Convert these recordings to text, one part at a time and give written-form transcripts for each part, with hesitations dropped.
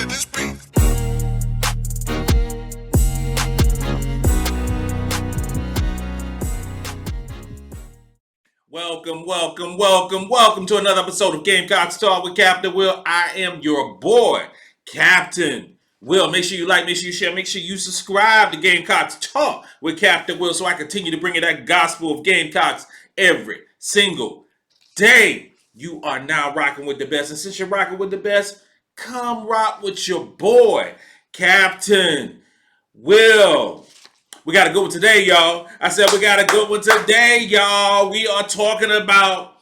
to this beat. Welcome to another episode of Gamecocks Talk with Captain Will. I am your boy, Captain Will. Make sure you like, make sure you share, make sure you subscribe to Gamecocks Talk with Captain Will so I continue to bring you that gospel of Gamecocks every single day. You are now rocking with the best. And since you're rocking with the best, come rock with your boy, Captain Will. We got a good one today, y'all. I said we got a good one today, y'all. We are talking about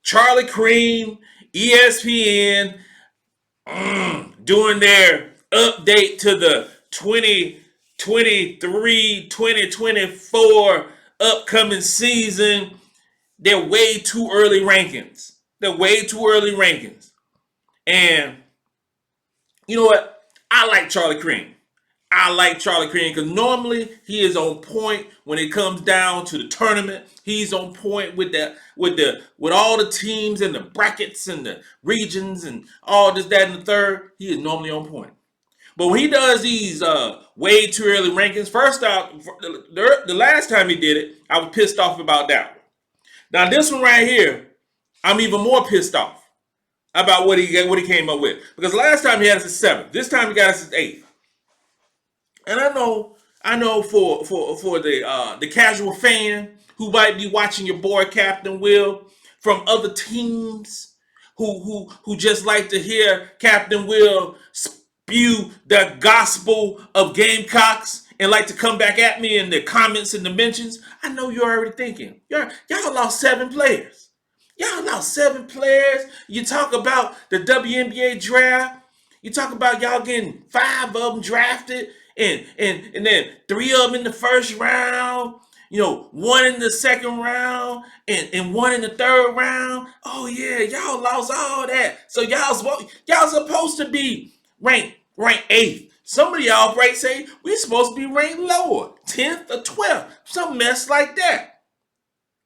Charlie Creme, ESPN, doing their update to the 2023-2024 upcoming season. They're way too early rankings. And you know what? I like Charlie Creme because normally he is on point when it comes down to the tournament. He's on point with all the teams and the brackets and the regions and all this, that, and the third. He is normally on point. But when he does these way too early rankings, first off, the last time he did it, I was pissed off about that one. Now this one right here, I'm even more pissed off about what he came up with. Because last time he had us at 7th. This time he got us at 8th. And I know for the casual fan who might be watching your boy Captain Will from other teams who just like to hear Captain Will spew the gospel of Gamecocks and like to come back at me in the comments and the mentions, I know you're already thinking, y'all lost 7 players. You talk about the WNBA draft. You talk about y'all getting 5 of them drafted. And then 3 of them in the first round, 1 in the second round, and 1 in the third round. Oh yeah, y'all lost all that. So y'all supposed to be ranked 8th. Some of y'all right say we're supposed to be ranked lower, 10th or 12th, some mess like that.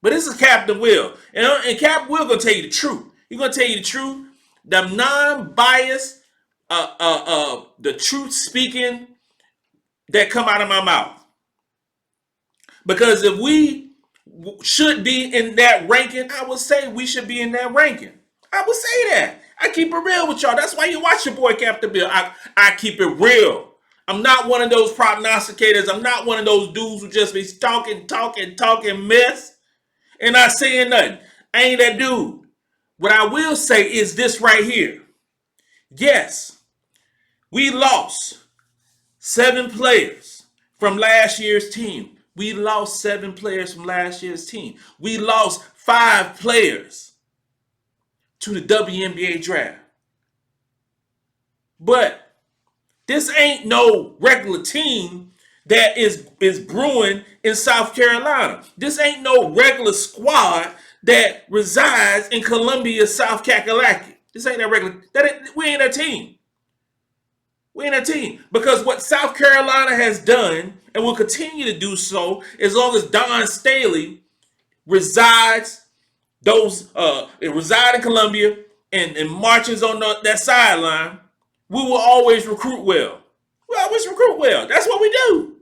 But this is Captain Will, and Captain Will gonna tell you the truth. He's gonna tell you the truth, the non-biased, the truth speaking that come out of my mouth. Because if we should be in that ranking, I would say we should be in that ranking. I would say that. I keep it real with y'all. That's why you watch your boy Captain Bill. I keep it real. I'm not one of those prognosticators. I'm not one of those dudes who just be talking mess and not saying nothing. I ain't that dude. What I will say is this right here. Yes, we lost 7 players from last year's team. We lost 7 players from last year's team. We lost 5 players to the WNBA draft. But this ain't no regular team that is brewing in South Carolina. This ain't no regular squad that resides in Columbia, South Kakalaki. This ain't that regular. We ain't that team. We ain't a team. Because what South Carolina has done and will continue to do so as long as Don Staley resides in Columbia and marches on that sideline, we will always recruit well. That's what we do.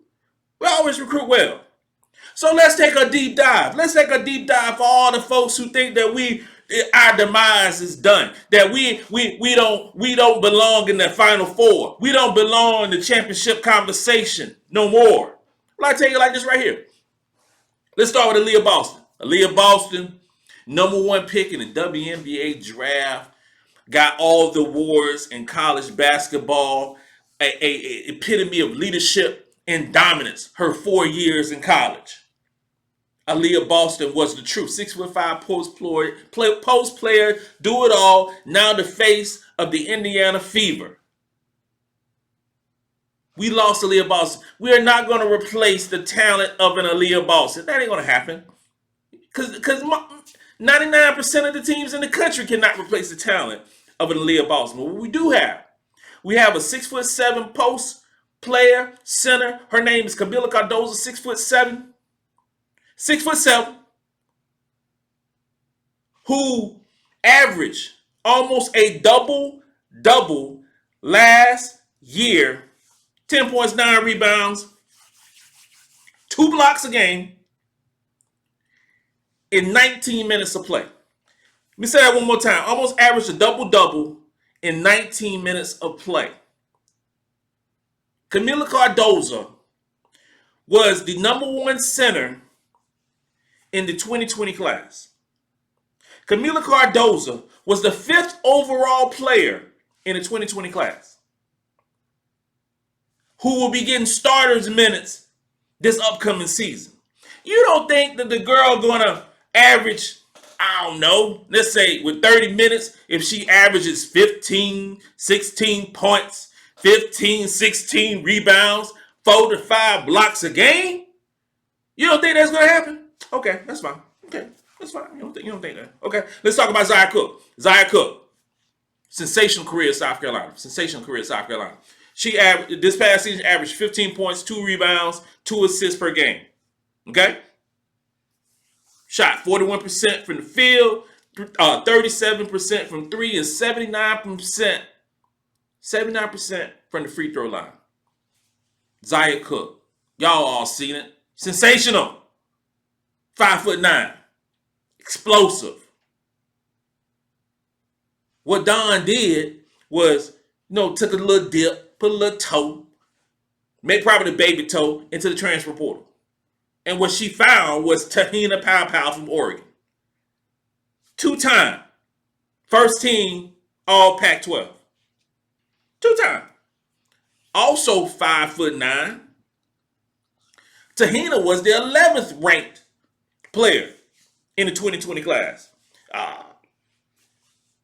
We always recruit well. So let's take a deep dive. Let's take a deep dive for all the folks who think that our demise is done. That we don't belong in the Final Four. We don't belong in the championship conversation no more. Well, I tell you like this right here. Let's start with Aliyah Boston. Aliyah Boston, number 1 pick in the WNBA draft, got all the awards in college basketball, a epitome of leadership and dominance. Her 4 years in college. Aliyah Boston was the truth. 6'5" post player, do it all. Now the face of the Indiana Fever. We lost Aliyah Boston. We are not going to replace the talent of an Aliyah Boston. That ain't going to happen. Because 99% of the teams in the country cannot replace the talent of an Aliyah Boston. But what we have a 6'7" post player, center. Her name is Kamilla Cordoso, 6'7". 6'7", who averaged almost a double last year, 10 points, 9 rebounds, 2 blocks a game in 19 minutes of play. Let me say that one more time. Almost averaged a double-double in 19 minutes of play. Kamilla Cordoso was the number 1 center in the 2020 class. Kamilla Cordoso was the 5th overall player in the 2020 class, who will be getting starters minutes this upcoming season. You don't think that the girl gonna average, I don't know, let's say with 30 minutes, if she averages 15, 16 points, 15, 16 rebounds, 4 to 5 blocks a game? You don't think that's gonna happen? Okay, that's fine. Okay, that's fine. You don't think that. Okay, let's talk about Zia Cooke. Zia Cooke, sensational career at South Carolina. Sensational career at South Carolina. She averaged this past season averaged 15 points, 2 rebounds, 2 assists per game. Okay, shot 41% from the field, 37% from 3, and 79% from the free throw line. Zia Cooke, y'all all seen it. Sensational. 5'9", explosive. What Don did was, took a little dip, put a little toe, made probably the baby toe into the transfer portal. And what she found was Tahina Pow from Oregon. 2-time first team all Pac-12. 2-time. Also 5'9". Tahina was the 11th ranked player in the 2020 class.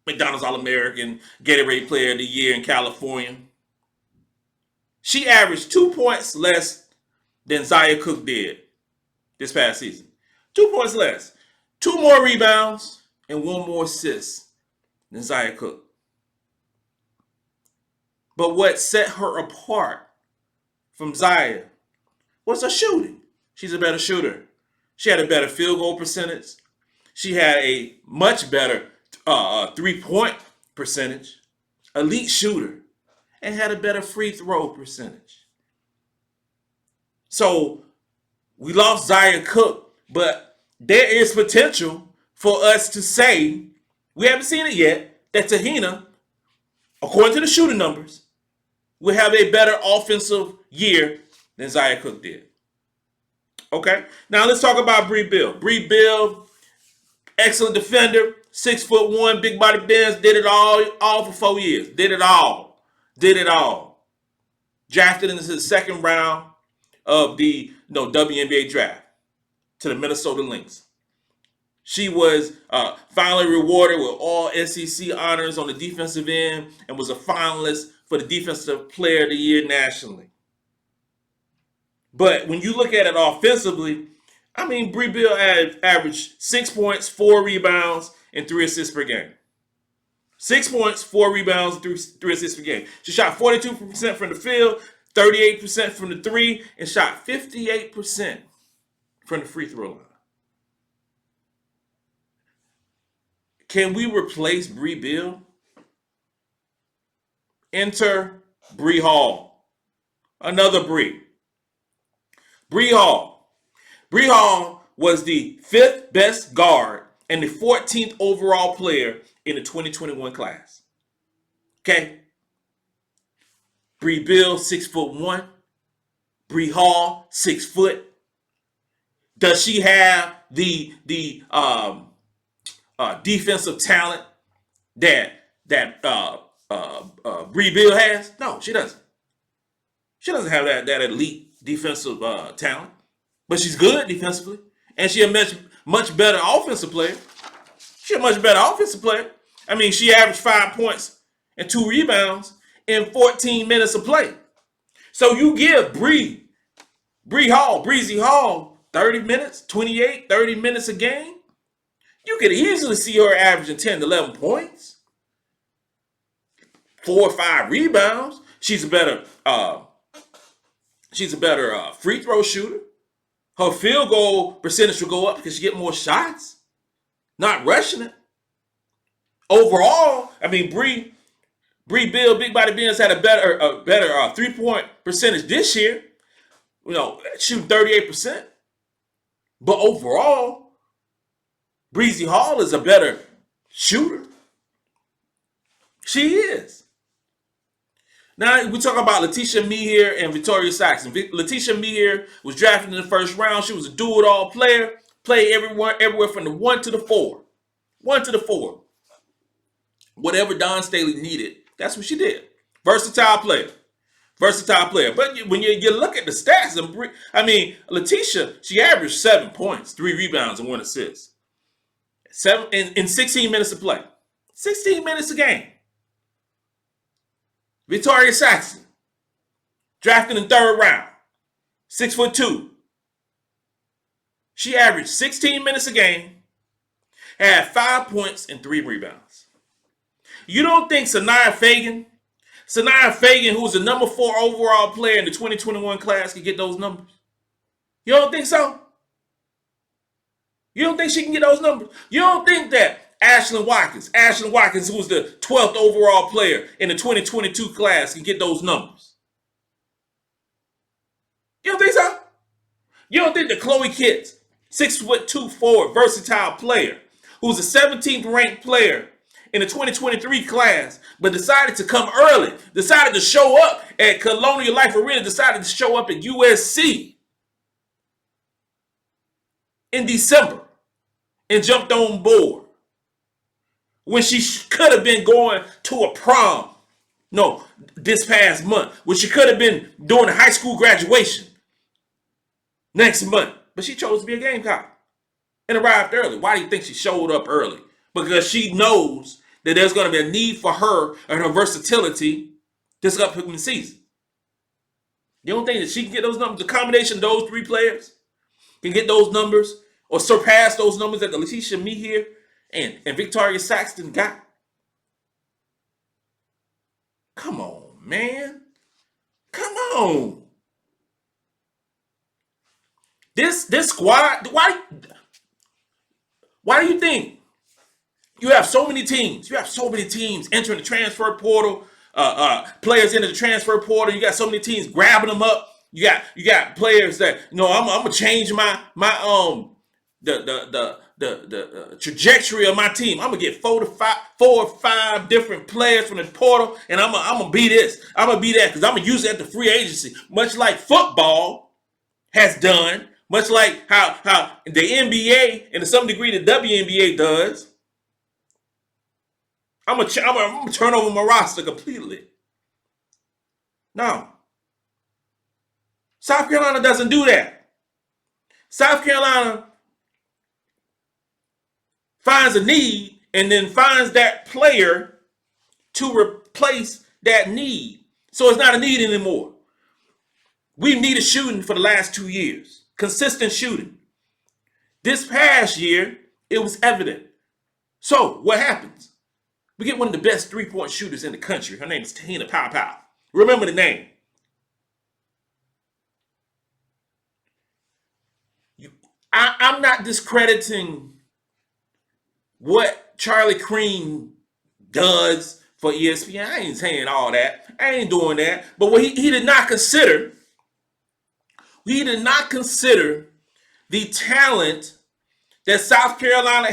McDonald's All-American, Gatorade Player of the Year in California. She averaged 2 points less than Zia Cooke did this past season. 2 points less. 2 more rebounds and 1 more assist than Zia Cooke. But what set her apart from Zia was her shooting. She's a better shooter. She had a better field goal percentage. She had a much better 3-point percentage, elite shooter, and had a better free throw percentage. So we lost Zia Cooke, but there is potential for us to say, we haven't seen it yet, that Tahina, according to the shooting numbers, will have a better offensive year than Zia Cooke did. Okay, now let's talk about Brea Beal. Brea Beal, excellent defender, 6'1", big body bends, did it all for 4 years. Did it all. Drafted into the second round of the WNBA draft to the Minnesota Lynx. She was finally rewarded with all SEC honors on the defensive end and was a finalist for the Defensive Player of the Year nationally. But when you look at it offensively, Brea Beal averaged 6 points, 4 rebounds, and 3 assists per game. 6 points, 4 rebounds, and 3 assists per game. She shot 42% from the field, 38% from the 3, and shot 58% from the free throw line. Can we replace Brea Beal? Enter Bree Hall. Another Bree. Bree Hall. Bree Hall was the 5th best guard and the 14th overall player in the 2021 class. Okay? Brea Beal, 6'1". Bree Hall, 6 foot. Does she have the defensive talent that Brea Beal has? No, she doesn't. She doesn't have that elite defensive talent, but she's good defensively, and she's a much better offensive player. She's a much better offensive player. She averaged 5 points and 2 rebounds in 14 minutes of play. So you give Breezy Hall 30 minutes, 28, 30 minutes a game. You could easily see her averaging 10 to 11 points, 4 or 5 rebounds. She's a better free throw shooter. Her field goal percentage will go up because she get more shots, not rushing it. Overall, Bree Brea Beal, Big Body Benz had a better 3-point percentage this year. Shooting 38%. But overall, Breezy Hall is a better shooter. She is. Now we talk about Laeticia Amihere and Victaria Saxton. Laeticia Amihere was drafted in the first round. She was a do-it-all player. Played everywhere from the 1 to the 4. 1 to the 4. Whatever Don Staley needed, that's what she did. Versatile player. But when you look at the stats, Laeticia, she averaged 7 points, 3 rebounds, and 1 assist. In 16 minutes of play. 16 minutes a game. Victaria Saxton, drafted in the 3rd round, 6'2". She averaged 16 minutes a game, had 5 points and 3 rebounds. You don't think Sanaya Fagan, who was the number 4 overall player in the 2021 class, can get those numbers? You don't think so? You don't think she can get those numbers? You don't think that Ashlyn Watkins, who was the 12th overall player in the 2022 class, can get those numbers? You don't think so? You don't think that Chloe Kitts, 6'2" forward, versatile player, who was the 17th ranked player in the 2023 class, but decided to come early, decided to show up at Colonial Life Arena, decided to show up at USC in December and jumped on board when she could have been going to a prom, this past month, when she could have been doing a high school graduation next month, but she chose to be a Gamecock and arrived early. Why do you think she showed up early? Because she knows that there's going to be a need for her and her versatility this upcoming season. You don't think that she can get those numbers? The combination of those 3 players can get those numbers or surpass those numbers that the Laeticia Amihere and Victaria Saxton got? Come on, man. Come on. This squad, why do you think you have so many teams? You have so many teams entering the transfer portal, players into the transfer portal. You got so many teams grabbing them up. You got players that, I'm gonna change the trajectory of my team. I'm gonna get 4 or 5 different players from the portal, and I'm gonna be this. I'm gonna be that because I'm gonna use it at the free agency, much like football has done, much like how the NBA and to some degree the WNBA does. I'm gonna turn over my roster completely. No. South Carolina doesn't do that. South Carolina finds a need and then finds that player to replace that need. So it's not a need anymore. We've needed shooting for the last 2 years. Consistent shooting. This past year, it was evident. So what happens? We get one of the best 3-point shooters in the country. Her name is Tahina Pow. Remember the name. I'm not discrediting what Charlie Creme does for ESPN. I ain't saying all that. I ain't doing that. But what he did not consider, the talent that South Carolina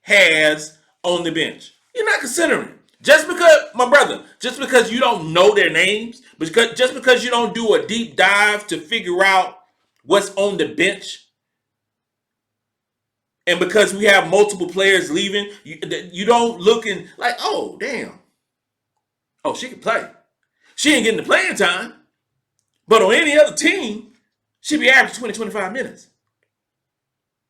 has on the bench. You're not considering it. Just because you don't know their names, just because you don't do a deep dive to figure out what's on the bench, and because we have multiple players leaving, you don't look and like, oh, damn. Oh, she can play. She ain't getting the playing time. But on any other team, she'd be averaging 20, 25 minutes.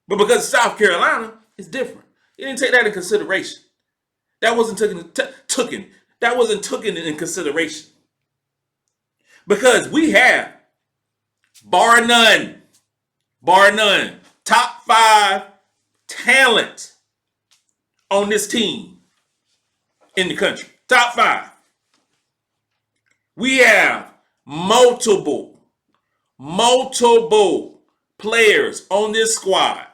But because of South Carolina, it's different. You didn't take that in consideration. That wasn't taken in consideration. Because we have, bar none, top 5 talent on this team in the country. Top 5. We have multiple players on this squad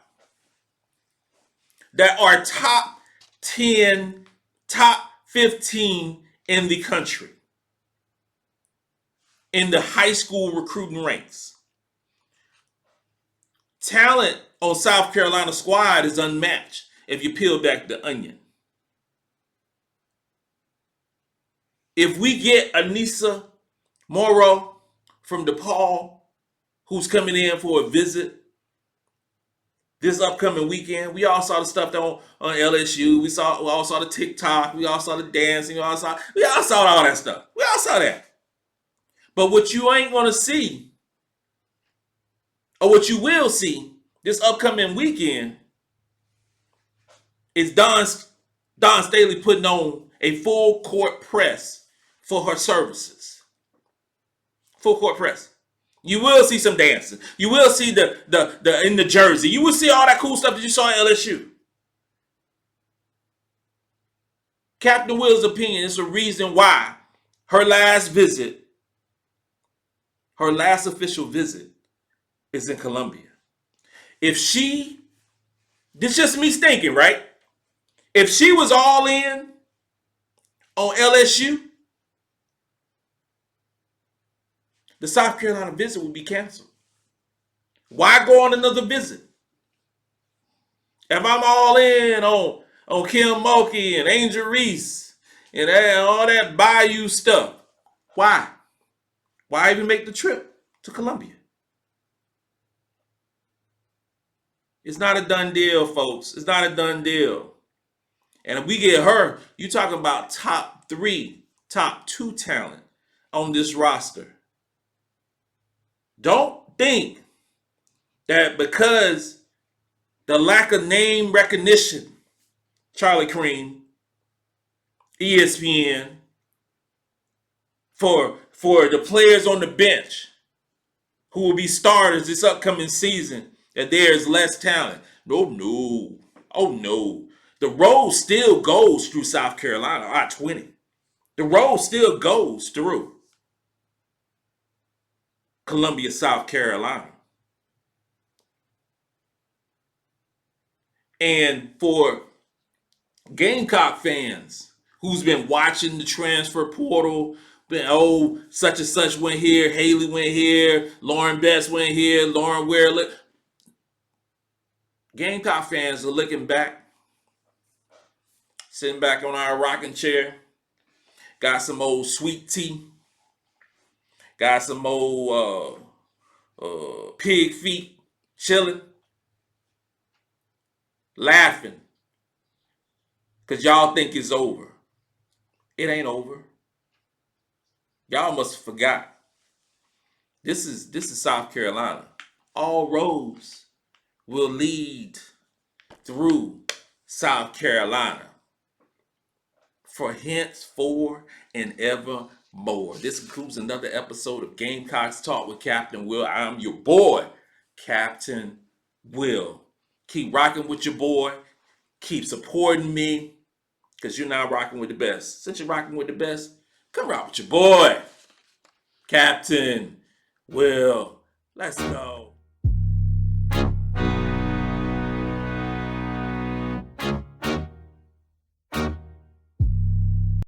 that are top 10, top 15 in the country in the high school recruiting ranks. Talent on South Carolina squad is unmatched if you peel back the onion. If we get Anissa Morrow from DePaul, who's coming in for a visit this upcoming weekend, we all saw the stuff on LSU. We all saw the TikTok. We all saw the dancing. We all saw all that stuff. We all saw that. But what you ain't gonna see, or what you will see this upcoming weekend, is Dawn Staley putting on a full court press for her services. Full court press. You will see some dancing. You will see the in the jersey. You will see all that cool stuff that you saw at LSU. Captain Will's opinion is the reason why her last official visit is in Columbia. This is just me thinking, right? If she was all in on LSU, the South Carolina visit would be canceled. Why go on another visit? If I'm all in on Kim Mulkey and Angel Reese and all that Bayou stuff, why? Why even make the trip to Columbia? It's not a done deal, folks. It's not a done deal. And if we get her, you talking about top 3, top 2 talent on this roster. Don't think that because the lack of name recognition, Charlie Creme, ESPN, for the players on the bench who will be starters this upcoming season, that there's less talent. No. Oh, no. The road still goes through South Carolina, I-20. The road still goes through Columbia, South Carolina. And for Gamecock fans who's been watching the transfer portal, such and such went here, Haley went here, Lauren Best went here, Lauren Ware. Gamecock fans are looking back, sitting back on our rocking chair, got some old sweet tea, got some old pig feet, chilling, laughing, because y'all think it's over. It ain't over. Y'all must have forgot. This is South Carolina. All roads will lead through South Carolina for henceforth and evermore. This concludes another episode of Gamecocks Talk with Captain Will. I'm your boy, Captain Will. Keep rocking with your boy. Keep supporting me, because you're now rocking with the best. Since you're rocking with the best, come rock with your boy, Captain Will. Let's go.